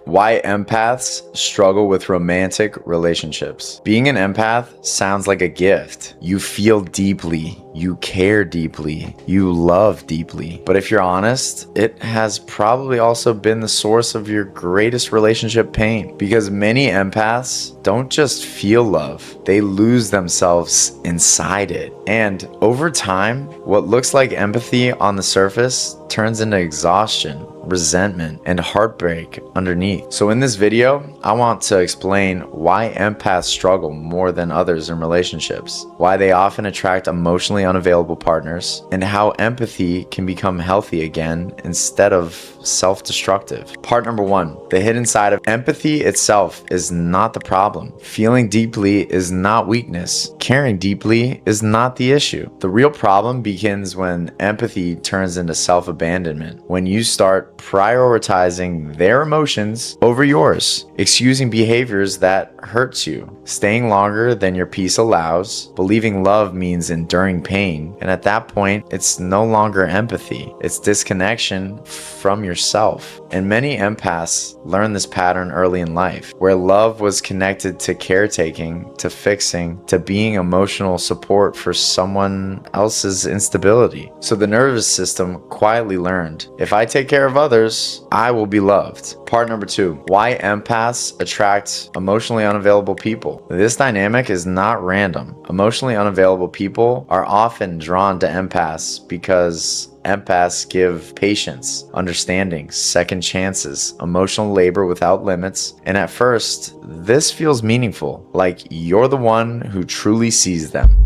Why empaths struggle with romantic relationships. Being an empath sounds like a gift. You feel deeply, you care deeply, you love deeply. But if you're honest, it has probably also been the source of your greatest relationship pain. Because many empaths don't just feel love, they lose themselves inside it. And over time, what looks like empathy on the surface turns into exhaustion, resentment, and heartbreak underneath. So in this video, I want to explain why empaths struggle more than others in relationships, why they often attract emotionally unavailable partners, and how empathy can become healthy again instead of self-destructive. Part number 1, the hidden side of empathy itself is not the problem. Feeling deeply is not weakness. Caring deeply is not the issue. The real problem begins when empathy turns into self-abandonment, when you start prioritizing their emotions over yours, excusing behaviors that hurts you, staying longer than your peace allows, believing love means enduring pain, and at that point, it's no longer empathy, it's disconnection from yourself. And many empaths learn this pattern early in life, where love was connected to caretaking, to fixing, to being emotional support for someone else's instability. So the nervous system quietly learned, if I take care of others, I will be loved. Part number 2, why empaths attract emotionally unavailable people. This dynamic is not random. Emotionally unavailable people are often drawn to empaths because empaths give patience, understanding, second chances, emotional labor without limits, and at first, this feels meaningful, like you're the one who truly sees them.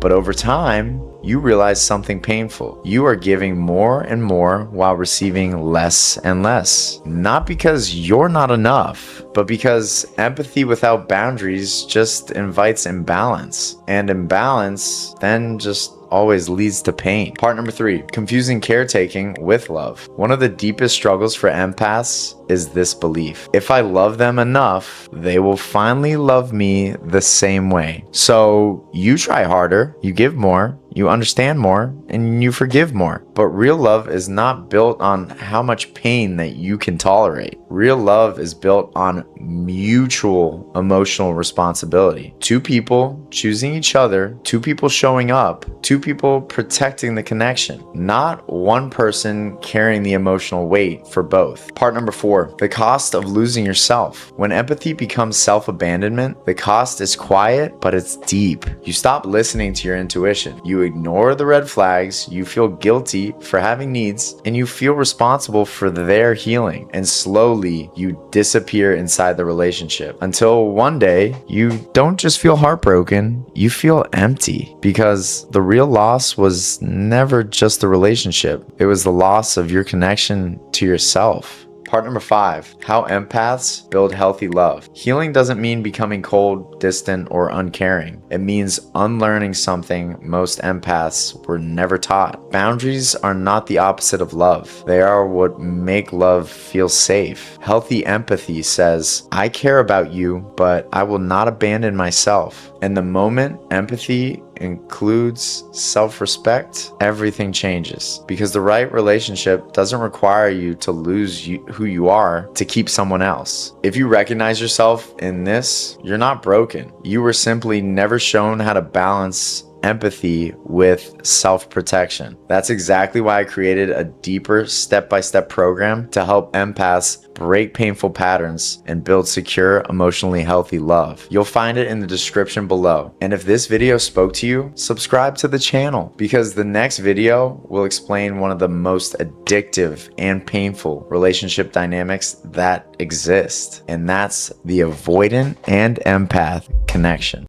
But over time, you realize something painful. You are giving more and more while receiving less and less. Not because you're not enough, but because empathy without boundaries just invites imbalance. And imbalance then just always leads to pain. Part number 3, confusing caretaking with love. One of the deepest struggles for empaths is this belief. If I love them enough, they will finally love me the same way. So you try harder, you give more, you understand more, and you forgive more. But real love is not built on how much pain that you can tolerate. Real love is built on mutual emotional responsibility. Two people choosing each other, two people showing up, two people protecting the connection, not one person carrying the emotional weight for both. Part number 4, the cost of losing yourself. When empathy becomes self-abandonment, the cost is quiet, but it's deep. You stop listening to your intuition. You ignore the red flags, you feel guilty for having needs, and you feel responsible for their healing. And slowly, you disappear inside the relationship until one day, you don't just feel heartbroken, you feel empty. Because the real loss was never just the relationship, it was the loss of your connection to yourself. Part number 5, how empaths build healthy love. Healing doesn't mean becoming cold, distant, or uncaring. It means unlearning something most empaths were never taught. Boundaries are not the opposite of love. They are what make love feel safe. Healthy empathy says, I care about you, but I will not abandon myself. And the moment empathy includes self-respect, everything changes. Because the right relationship doesn't require you to lose who you are to keep someone else. If you recognize yourself in this, you're not broken. You were simply never shown how to balance empathy with self-protection. That's exactly why I created a deeper step-by-step program to help empaths break painful patterns and build secure, emotionally healthy love. You'll find it in the description below. And if this video spoke to you, subscribe to the channel because the next video will explain one of the most addictive and painful relationship dynamics that exist. And that's the avoidant and empath connection.